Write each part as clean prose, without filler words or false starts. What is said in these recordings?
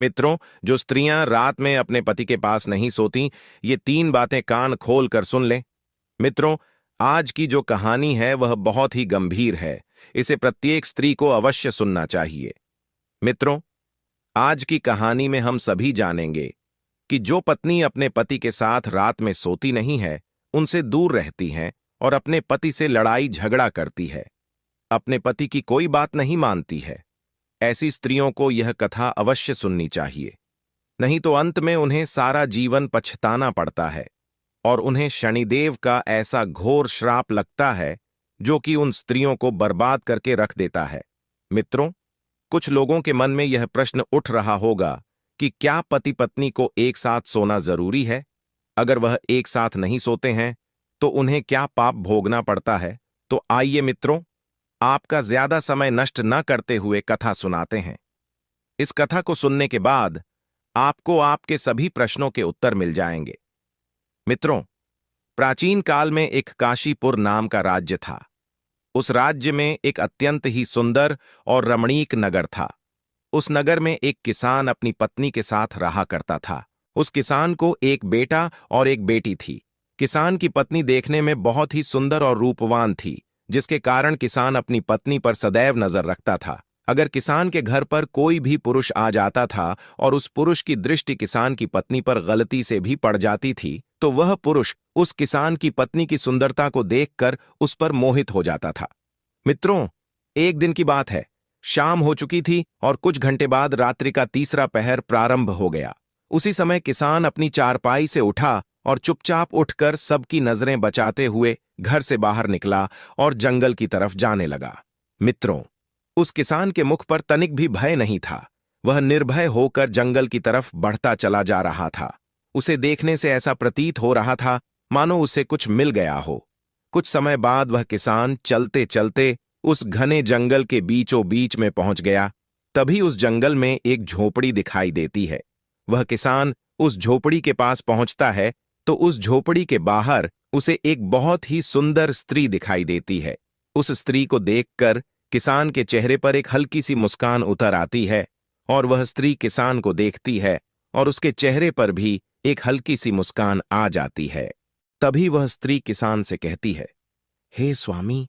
मित्रों, जो स्त्रियां रात में अपने पति के पास नहीं सोती, ये तीन बातें कान खोल कर सुन लें। मित्रों, आज की जो कहानी है वह बहुत ही गंभीर है। इसे प्रत्येक स्त्री को अवश्य सुनना चाहिए। मित्रों, आज की कहानी में हम सभी जानेंगे कि जो पत्नी अपने पति के साथ रात में सोती नहीं है, उनसे दूर रहती है और अपने पति से लड़ाई झगड़ा करती है, अपने पति की कोई बात नहीं मानती है, ऐसी स्त्रियों को यह कथा अवश्य सुननी चाहिए। नहीं तो अंत में उन्हें सारा जीवन पछताना पड़ता है और उन्हें शनिदेव का ऐसा घोर श्राप लगता है जो कि उन स्त्रियों को बर्बाद करके रख देता है। मित्रों, कुछ लोगों के मन में यह प्रश्न उठ रहा होगा कि क्या पति पत्नी को एक साथ सोना जरूरी है? अगर वह एक साथ नहीं सोते हैं तो उन्हें क्या पाप भोगना पड़ता है? तो आइए मित्रों, आपका ज्यादा समय नष्ट न करते हुए कथा सुनाते हैं। इस कथा को सुनने के बाद आपको आपके सभी प्रश्नों के उत्तर मिल जाएंगे। मित्रों, प्राचीन काल में एक काशीपुर नाम का राज्य था। उस राज्य में एक अत्यंत ही सुंदर और रमणीक नगर था। उस नगर में एक किसान अपनी पत्नी के साथ रहा करता था। उस किसान को एक बेटा और एक बेटी थी। किसान की पत्नी देखने में बहुत ही सुंदर और रूपवान थी, जिसके कारण किसान अपनी पत्नी पर सदैव नजर रखता था। अगर किसान के घर पर कोई भी पुरुष आ जाता था और उस पुरुष की दृष्टि किसान की पत्नी पर गलती से भी पड़ जाती थी, तो वह पुरुष उस किसान की पत्नी की सुंदरता को देखकर उस पर मोहित हो जाता था। मित्रों, एक दिन की बात है। शाम हो चुकी थी और कुछ घंटे बाद रात्रि का तीसरा पहर प्रारंभ हो गया। उसी समय किसान अपनी चारपाई से उठा और चुपचाप उठकर सबकी नजरें बचाते हुए घर से बाहर निकला और जंगल की तरफ जाने लगा। मित्रों, उस किसान के मुख पर तनिक भी भय नहीं था। वह निर्भय होकर जंगल की तरफ बढ़ता चला जा रहा था। उसे देखने से ऐसा प्रतीत हो रहा था मानो उसे कुछ मिल गया हो। कुछ समय बाद वह किसान चलते चलते उस घने जंगल के बीचों बीच में पहुंच गया। तभी उस जंगल में एक झोपड़ी दिखाई देती है। वह किसान उस झोपड़ी के पास पहुंचता है तो उस झोपड़ी के बाहर उसे एक बहुत ही सुंदर स्त्री दिखाई देती है। उस स्त्री को देखकर किसान के चेहरे पर एक हल्की सी मुस्कान उतर आती है और वह स्त्री किसान को देखती है और उसके चेहरे पर भी एक हल्की सी मुस्कान आ जाती है। तभी वह स्त्री किसान से कहती है, हे स्वामी,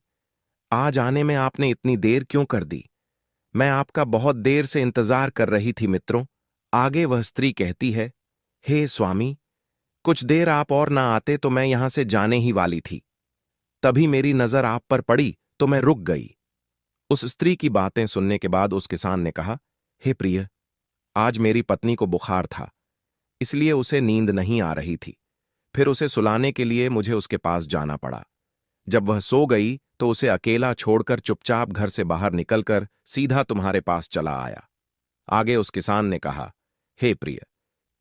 आज आने में आपने इतनी देर क्यों कर दी? मैं आपका बहुत देर से इंतजार कर रही थी मित्रों। आगे वह स्त्री कहती है, हे स्वामी, कुछ देर आप और ना आते तो मैं यहां से जाने ही वाली थी। तभी मेरी नजर आप पर पड़ी तो मैं रुक गई। उस स्त्री की बातें सुनने के बाद उस किसान ने कहा, हे प्रिय, आज मेरी पत्नी को बुखार था, इसलिए उसे नींद नहीं आ रही थी। फिर उसे सुलाने के लिए मुझे उसके पास जाना पड़ा। जब वह सो गई तो उसे अकेला छोड़कर चुपचाप घर से बाहर निकलकर सीधा तुम्हारे पास चला आया। आगे उस किसान ने कहा, हे प्रिय,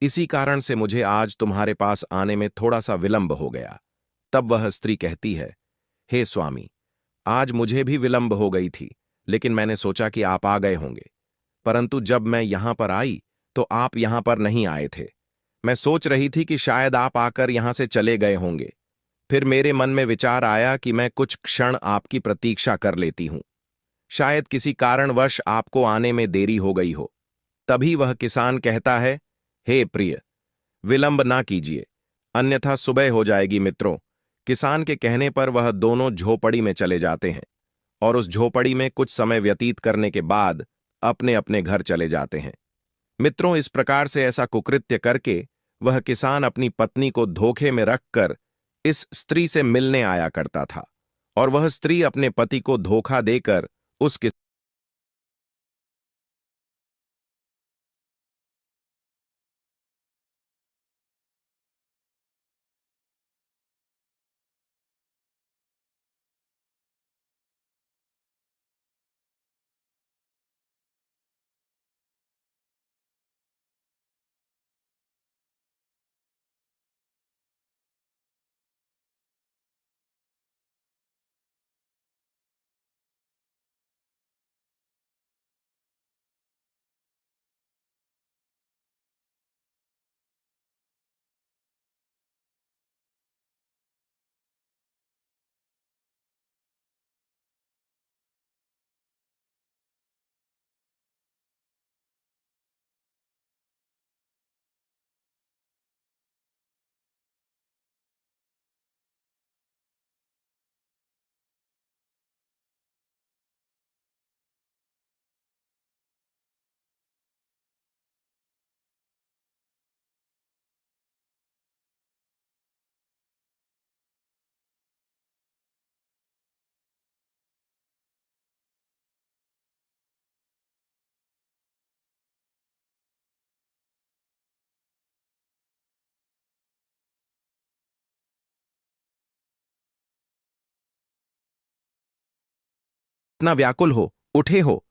इसी कारण से मुझे आज तुम्हारे पास आने में थोड़ा सा विलंब हो गया। तब वह स्त्री कहती है, हे स्वामी, आज मुझे भी विलंब हो गई थी, लेकिन मैंने सोचा कि आप आ गए होंगे। परंतु जब मैं यहां पर आई तो आप यहां पर नहीं आए थे। मैं सोच रही थी कि शायद आप आकर यहां से चले गए होंगे। फिर मेरे मन में विचार आया कि मैं कुछ क्षण आपकी प्रतीक्षा कर लेती हूं। शायद किसी कारणवश आपको आने में देरी हो गई हो। तभी वह किसान कहता है, हे प्रिय, विलंब ना कीजिए, अन्यथा सुबह हो जाएगी। मित्रों, किसान के कहने पर वह दोनों झोपड़ी में चले जाते हैं और उस झोपड़ी में कुछ समय व्यतीत करने के बाद अपने अपने घर चले जाते हैं। मित्रों, इस प्रकार से ऐसा कुकृत्य करके वह किसान अपनी पत्नी को धोखे में रखकर इस स्त्री से मिलने आया करता था और वह स्त्री अपने पति को धोखा देकर उस इतना व्याकुल हो, उठे हो,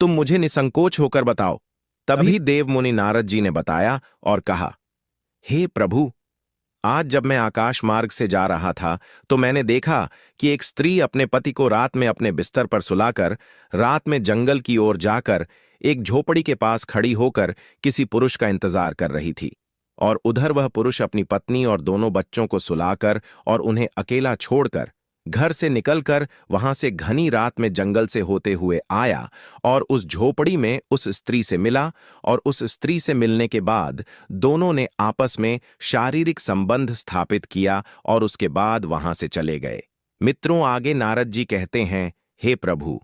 तुम मुझे निसंकोच होकर बताओ। तभी देव मुनि नारद जी ने बताया और कहा, हे प्रभु, आज जब मैं आकाश मार्ग से जा रहा था तो मैंने देखा कि एक स्त्री अपने पति को रात में अपने बिस्तर पर सुलाकर रात में जंगल की ओर जाकर एक झोपड़ी के पास खड़ी होकर किसी पुरुष का इंतजार कर रही थी, और उधर वह पुरुष अपनी पत्नी और दोनों बच्चों को सुलाकर और उन्हें अकेला छोड़कर घर से निकलकर वहां से घनी रात में जंगल से होते हुए आया और उस झोपड़ी में उस स्त्री से मिला, और उस स्त्री से मिलने के बाद दोनों ने आपस में शारीरिक संबंध स्थापित किया और उसके बाद वहां से चले गए। मित्रों, आगे नारद जी कहते हैं, हे प्रभु,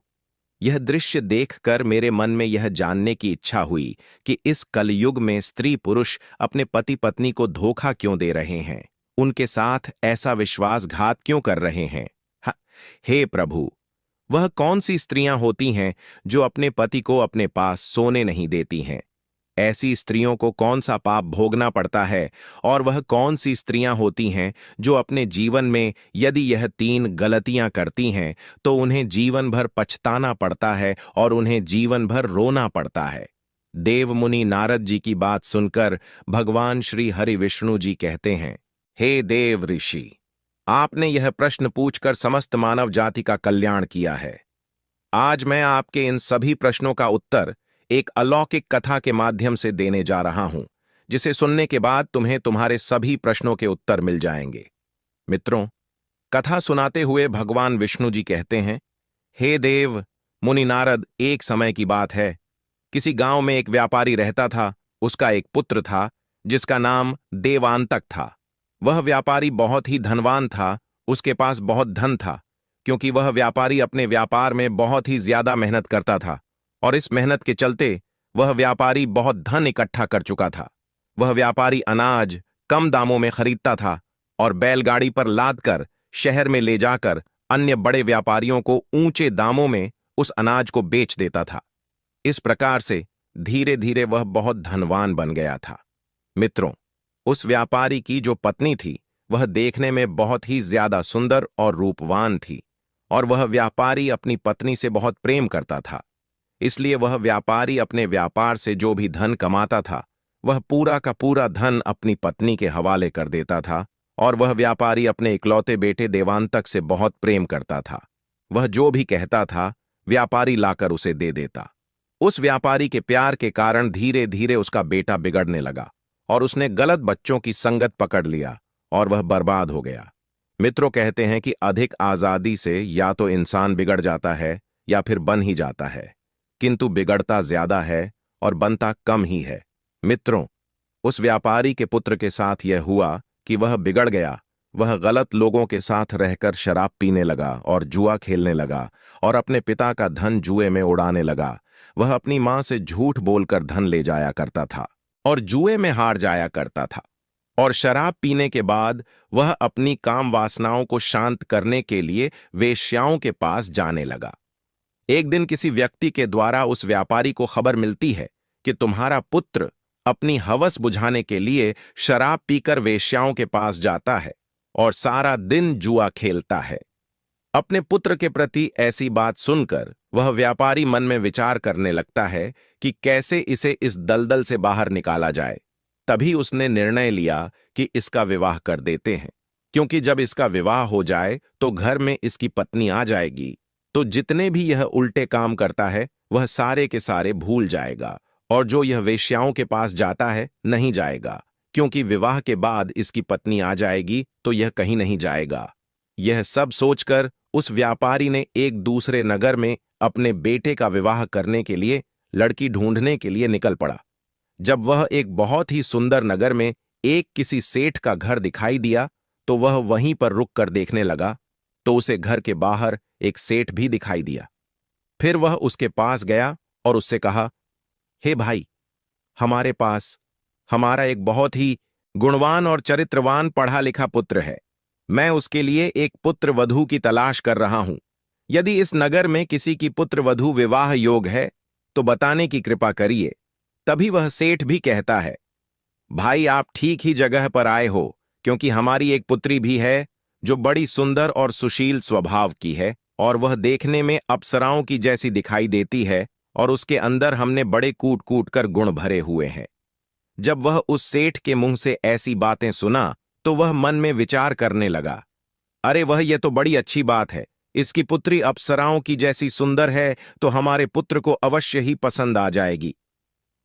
यह दृश्य देखकर मेरे मन में यह जानने की इच्छा हुई कि इस कलयुग में स्त्री पुरुष अपने पति पत्नी को धोखा क्यों दे रहे हैं, उनके साथ ऐसा विश्वासघात क्यों कर रहे हैं। हे प्रभु, वह कौन सी स्त्रियां होती हैं जो अपने पति को अपने पास सोने नहीं देती हैं? ऐसी स्त्रियों को कौन सा पाप भोगना पड़ता है, और वह कौन सी स्त्रियां होती हैं जो अपने जीवन में यदि यह 3 गलतियां करती हैं तो उन्हें जीवन भर पछताना पड़ता है और उन्हें जीवन भर रोना पड़ता है। देव मुनि नारद जी की बात सुनकर भगवान श्री हरि विष्णु जी कहते हैं, हे देव ऋषि, आपने यह प्रश्न पूछकर समस्त मानव जाति का कल्याण किया है। आज मैं आपके इन सभी प्रश्नों का उत्तर एक अलौकिक कथा के माध्यम से देने जा रहा हूं, जिसे सुनने के बाद तुम्हें तुम्हारे सभी प्रश्नों के उत्तर मिल जाएंगे। मित्रों, कथा सुनाते हुए भगवान विष्णु जी कहते हैं, हे देव मुनि नारद, एक समय की बात है, किसी गांव में एक व्यापारी रहता था। उसका एक पुत्र था जिसका नाम देवांतक था। वह व्यापारी बहुत ही धनवान था, उसके पास बहुत धन था, क्योंकि वह व्यापारी अपने व्यापार में बहुत ही ज्यादा मेहनत करता था, और इस मेहनत के चलते वह व्यापारी बहुत धन इकट्ठा कर चुका था। वह व्यापारी अनाज कम दामों में खरीदता था और बैलगाड़ी पर लादकर शहर में ले जाकर अन्य बड़े व्यापारियों को ऊंचे दामों में उस अनाज को बेच देता था। इस प्रकार से धीरे धीरे वह बहुत धनवान बन गया था। मित्रों, उस व्यापारी की जो पत्नी थी वह देखने में बहुत ही ज्यादा सुंदर और रूपवान थी, और वह व्यापारी अपनी पत्नी से बहुत प्रेम करता था। इसलिए वह व्यापारी अपने व्यापार से जो भी धन कमाता था वह पूरा का पूरा धन अपनी पत्नी के हवाले कर देता था, और वह व्यापारी अपने इकलौते बेटे देवांतक से बहुत प्रेम करता था। वह जो भी कहता था व्यापारी लाकर उसे दे देता। उस व्यापारी के प्यार के कारण धीरे धीरे उसका बेटा बिगड़ने लगा और उसने गलत बच्चों की संगत पकड़ लिया और वह बर्बाद हो गया। मित्रों, कहते हैं कि अधिक आजादी से या तो इंसान बिगड़ जाता है या फिर बन ही जाता है, किंतु बिगड़ता ज्यादा है और बनता कम ही है। मित्रों, उस व्यापारी के पुत्र के साथ यह हुआ कि वह बिगड़ गया। वह गलत लोगों के साथ रहकर शराब पीने लगा और जुआ खेलने लगा और अपने पिता का धन जुए में उड़ाने लगा। वह अपनी मां से झूठ बोलकर धन ले जाया करता था और जुए में हार जाया करता था, और शराब पीने के बाद वह अपनी काम वासनाओं को शांत करने के लिए वेश्याओं के पास जाने लगा। एक दिन किसी व्यक्ति के द्वारा उस व्यापारी को खबर मिलती है कि तुम्हारा पुत्र अपनी हवस बुझाने के लिए शराब पीकर वेश्याओं के पास जाता है और सारा दिन जुआ खेलता है। अपने पुत्र के प्रति ऐसी बात सुनकर वह व्यापारी मन में विचार करने लगता है कि कैसे इसे इस दलदल से बाहर निकाला जाए। तभी उसने निर्णय लिया कि इसका विवाह कर देते हैं, क्योंकि जब इसका विवाह हो जाए तो घर में इसकी पत्नी आ जाएगी, तो जितने भी यह उल्टे काम करता है वह सारे के सारे भूल जाएगा, और जो यह वेश्याओं के पास जाता है नहीं जाएगा, क्योंकि विवाह के बाद इसकी पत्नी आ जाएगी तो यह कहीं नहीं जाएगा। यह सब सोचकर उस व्यापारी ने एक दूसरे नगर में अपने बेटे का विवाह करने के लिए लड़की ढूंढने के लिए निकल पड़ा। जब वह एक बहुत ही सुंदर नगर में एक किसी सेठ का घर दिखाई दिया तो वह वहीं पर रुक कर देखने लगा, तो उसे घर के बाहर एक सेठ भी दिखाई दिया। फिर वह उसके पास गया और उससे कहा, हे भाई, हमारे पास हमारा एक बहुत ही गुणवान और चरित्रवान पढ़ा लिखा पुत्र है। मैं उसके लिए एक पुत्र वधू की तलाश कर रहा हूं। यदि इस नगर में किसी की पुत्र वधू विवाह योग है तो बताने की कृपा करिए। तभी वह सेठ भी कहता है, भाई, आप ठीक ही जगह पर आए हो, क्योंकि हमारी एक पुत्री भी है जो बड़ी सुंदर और सुशील स्वभाव की है। और वह देखने में अप्सराओं की जैसी दिखाई देती है और उसके अंदर हमने बड़े कूट कूट कर गुण भरे हुए हैं। जब वह उस सेठ के मुंह से ऐसी बातें सुना तो वह मन में विचार करने लगा, अरे वह ये तो बड़ी अच्छी बात है, इसकी पुत्री अप्सराओं की जैसी सुंदर है तो हमारे पुत्र को अवश्य ही पसंद आ जाएगी।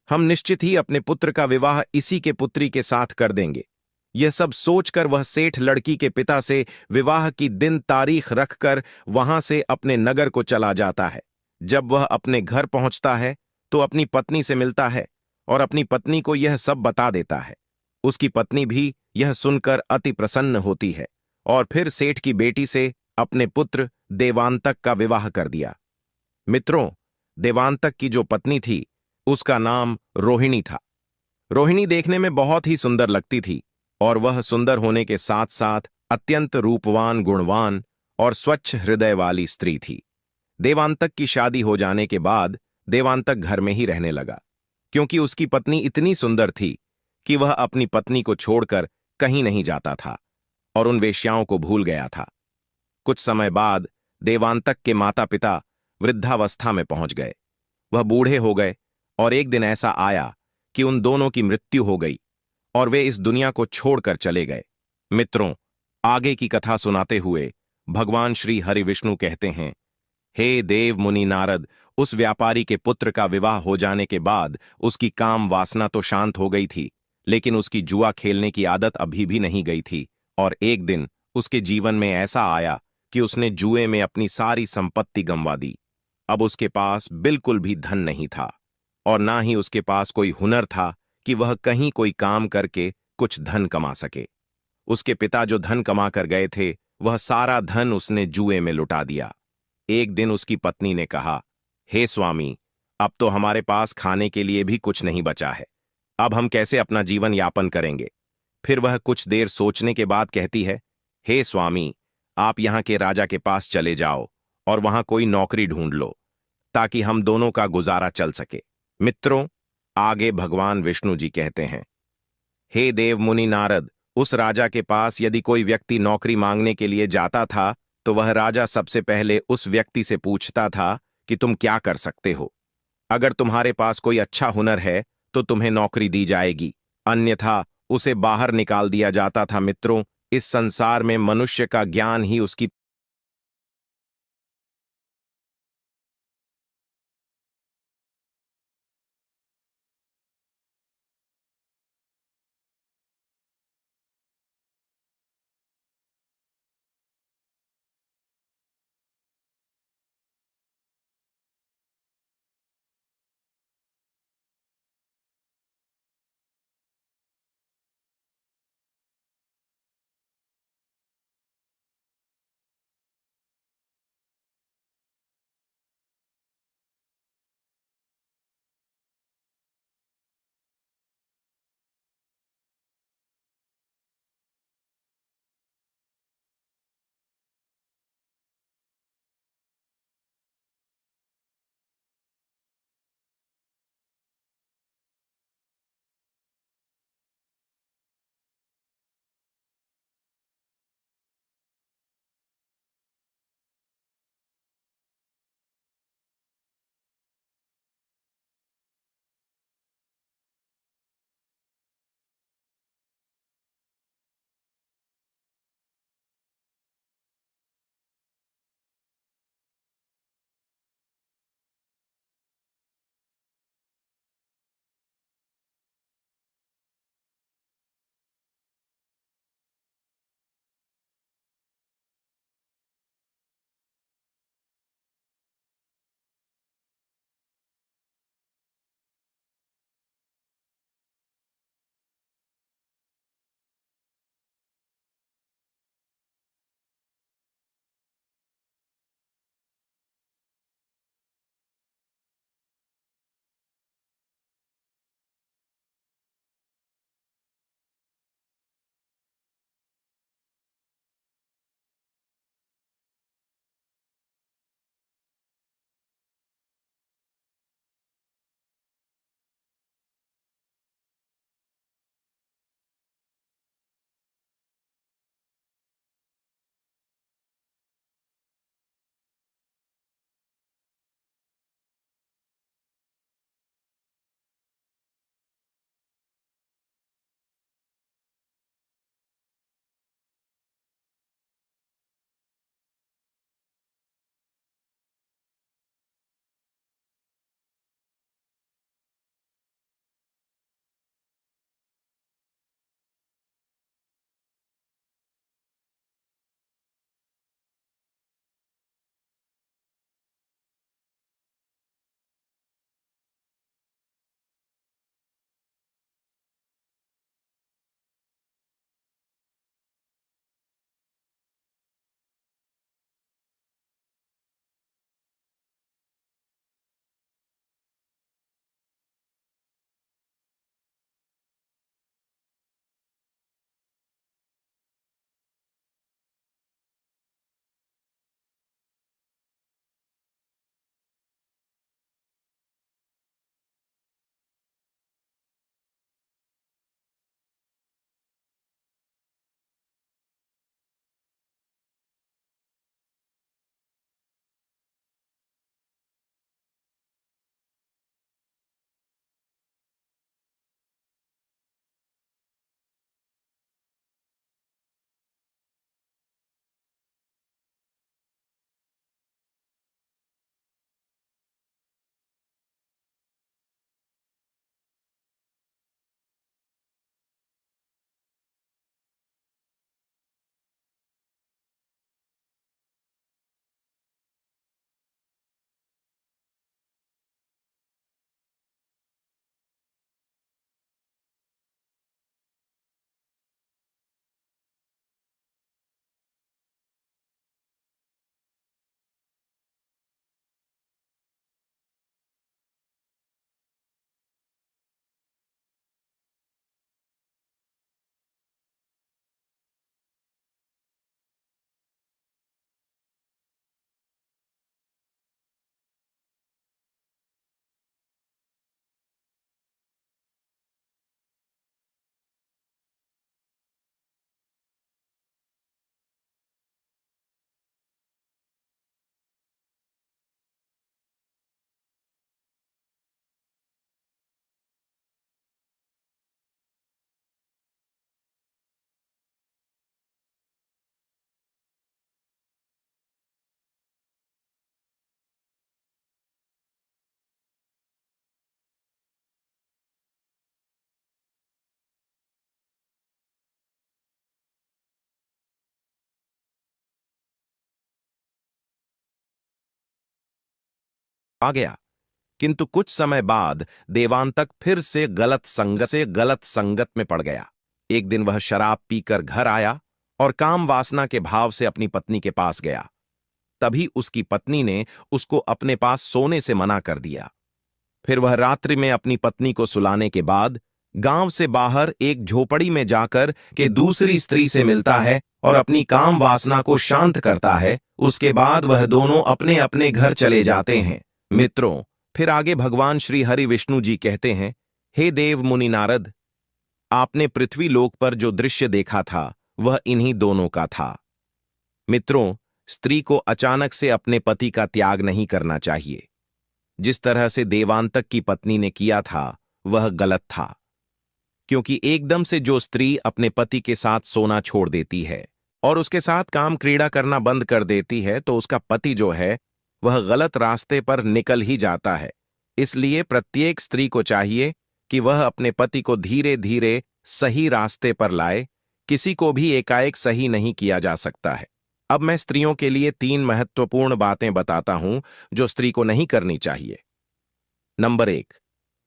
हम निश्चित ही अपने पुत्र का विवाह इसी के पुत्री के साथ कर देंगे। यह सब सोचकर वह सेठ लड़की के पिता से विवाह की दिन तारीख रखकर वहां से अपने नगर को चला जाता है। जब वह अपने घर पहुंचता है तो अपनी पत्नी से मिलता है और अपनी पत्नी को यह सब बता देता है। उसकी पत्नी भी यह सुनकर अति प्रसन्न होती है और फिर सेठ की बेटी से अपने पुत्र देवांतक का विवाह कर दिया। मित्रों, देवांतक की जो पत्नी थी उसका नाम रोहिणी था। रोहिणी देखने में बहुत ही सुंदर लगती थी और वह सुंदर होने के साथ साथ अत्यंत रूपवान, गुणवान और स्वच्छ हृदय वाली स्त्री थी। देवांतक की शादी हो जाने के बाद देवांतक घर में ही रहने लगा, क्योंकि उसकी पत्नी इतनी सुंदर थी कि वह अपनी पत्नी को छोड़कर कहीं नहीं जाता था और उन वेश्याओं को भूल गया था। कुछ समय बाद देवांतक के माता पिता वृद्धावस्था में पहुंच गए। वह बूढ़े हो गए और एक दिन ऐसा आया कि उन दोनों की मृत्यु हो गई और वे इस दुनिया को छोड़कर चले गए। मित्रों, आगे की कथा सुनाते हुए भगवान श्री हरि विष्णु कहते हैं, हे देव मुनि नारद, उस व्यापारी के पुत्र का विवाह हो जाने के बाद उसकी काम वासना तो शांत हो गई थी, लेकिन उसकी जुआ खेलने की आदत अभी भी नहीं गई थी और एक दिन उसके जीवन में ऐसा आया कि उसने जुए में अपनी सारी संपत्ति गंवा दी। अब उसके पास बिल्कुल भी धन नहीं था और ना ही उसके पास कोई हुनर था कि वह कहीं कोई काम करके कुछ धन कमा सके। उसके पिता जो धन कमा कर गए थे वह सारा धन उसने जुए में लुटा दिया। एक दिन उसकी पत्नी ने कहा, हे स्वामी, अब तो हमारे पास खाने के लिए भी कुछ नहीं बचा है, अब हम कैसे अपना जीवन यापन करेंगे। फिर वह कुछ देर सोचने के बाद कहती है, हे स्वामी, आप यहाँ के राजा के पास चले जाओ और वहां कोई नौकरी ढूंढ लो ताकि हम दोनों का गुजारा चल सके। मित्रों, आगे भगवान विष्णु जी कहते हैं, हे देव मुनि नारद, उस राजा के पास यदि कोई व्यक्ति नौकरी मांगने के लिए जाता था तो वह राजा सबसे पहले उस व्यक्ति से पूछता था कि तुम क्या कर सकते हो। अगर तुम्हारे पास कोई अच्छा हुनर है तो तुम्हें नौकरी दी जाएगी, अन्यथा उसे बाहर निकाल दिया जाता था। मित्रों, इस संसार में मनुष्य का ज्ञान ही उसकी आ गया। किंतु कुछ समय बाद देवांतक फिर से गलत संगत में पड़ गया। एक दिन वह शराब पीकर घर आया और काम वासना के भाव से अपनी पत्नी के पास गया। तभी उसकी पत्नी ने उसको अपने पास सोने से मना कर दिया। फिर वह रात्रि में अपनी पत्नी को सुलाने के बाद गांव से बाहर एक झोपड़ी में जाकर के दूसरी स्त्री से मिलता है और अपनी काम वासना को शांत करता है। उसके बाद वह दोनों अपने अपने घर चले जाते हैं। मित्रों, फिर आगे भगवान श्री हरि विष्णु जी कहते हैं, हे देव मुनि नारद, आपने पृथ्वी लोक पर जो दृश्य देखा था वह इन्हीं दोनों का था। मित्रों, स्त्री को अचानक से अपने पति का त्याग नहीं करना चाहिए। जिस तरह से देवांतक की पत्नी ने किया था वह गलत था, क्योंकि एकदम से जो स्त्री अपने पति के साथ सोना छोड़ देती है और उसके साथ काम क्रीड़ा करना बंद कर देती है तो उसका पति जो है वह गलत रास्ते पर निकल ही जाता है। इसलिए प्रत्येक स्त्री को चाहिए कि वह अपने पति को धीरे धीरे सही रास्ते पर लाए। किसी को भी एकाएक सही नहीं किया जा सकता है। अब मैं स्त्रियों के लिए 3 महत्वपूर्ण बातें बताता हूं जो स्त्री को नहीं करनी चाहिए। नंबर 1,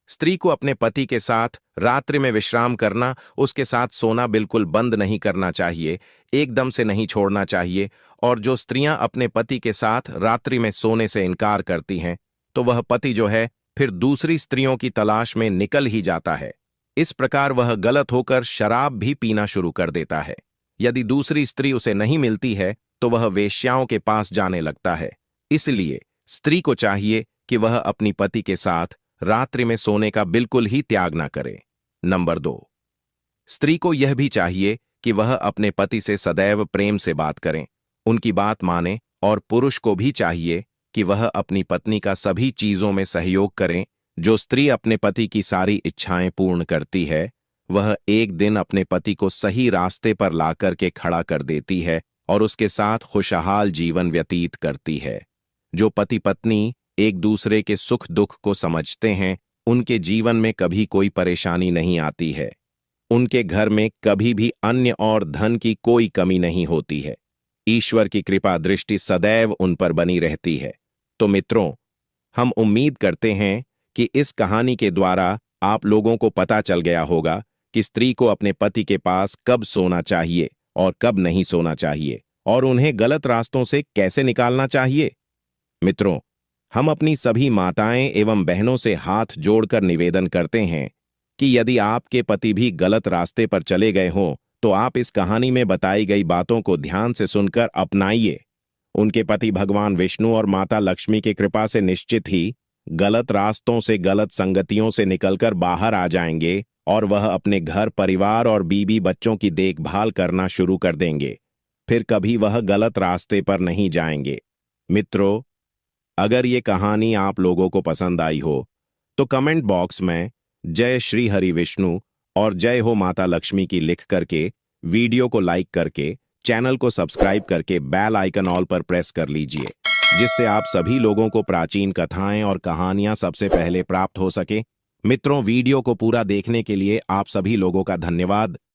स्त्री को अपने पति के साथ रात्रि में विश्राम करना, उसके साथ सोना बिल्कुल बंद नहीं करना चाहिए, एकदम से नहीं छोड़ना चाहिए। और जो स्त्रियां अपने पति के साथ रात्रि में सोने से इनकार करती हैं तो वह पति जो है फिर दूसरी स्त्रियों की तलाश में निकल ही जाता है। इस प्रकार वह गलत होकर शराब भी पीना शुरू कर देता है। यदि दूसरी स्त्री उसे नहीं मिलती है तो वह वेश्याओं के पास जाने लगता है। इसलिए स्त्री को चाहिए कि वह अपनी पति के साथ रात्रि में सोने का बिल्कुल ही त्याग ना करे। नंबर 2, स्त्री को यह भी चाहिए कि वह अपने पति से सदैव प्रेम से बात करें, उनकी बात माने, और पुरुष को भी चाहिए कि वह अपनी पत्नी का सभी चीजों में सहयोग करें। जो स्त्री अपने पति की सारी इच्छाएं पूर्ण करती है वह एक दिन अपने पति को सही रास्ते पर लाकर के खड़ा कर देती है और उसके साथ खुशहाल जीवन व्यतीत करती है। जो पति पत्नी एक दूसरे के सुख दुख को समझते हैं उनके जीवन में कभी कोई परेशानी नहीं आती है। उनके घर में कभी भी अन्न और धन की कोई कमी नहीं होती है। ईश्वर की कृपा दृष्टि सदैव उन पर बनी रहती है। तो मित्रों, हम उम्मीद करते हैं कि इस कहानी के द्वारा आप लोगों को पता चल गया होगा कि स्त्री को अपने पति के पास कब सोना चाहिए और कब नहीं सोना चाहिए और उन्हें गलत रास्तों से कैसे निकालना चाहिए। मित्रों, हम अपनी सभी माताएं एवं बहनों से हाथ जोड़कर निवेदन करते हैं कि यदि आपके पति भी गलत रास्ते पर चले गए हों तो आप इस कहानी में बताई गई बातों को ध्यान से सुनकर अपनाइए। उनके पति भगवान विष्णु और माता लक्ष्मी की कृपा से निश्चित ही गलत रास्तों से, गलत संगतियों से निकलकर बाहर आ जाएंगे और वह अपने घर परिवार और बीबी बच्चों की देखभाल करना शुरू कर देंगे। फिर कभी वह गलत रास्ते पर नहीं जाएंगे। मित्रों, अगर ये कहानी आप लोगों को पसंद आई हो तो कमेंट बॉक्स में जय श्री हरि विष्णु और जय हो माता लक्ष्मी की लिख करके, वीडियो को लाइक करके, चैनल को सब्सक्राइब करके बेल आइकन ऑल पर प्रेस कर लीजिए, जिससे आप सभी लोगों को प्राचीन कथाएं और कहानियां सबसे पहले प्राप्त हो सके। मित्रों, वीडियो को पूरा देखने के लिए आप सभी लोगों का धन्यवाद।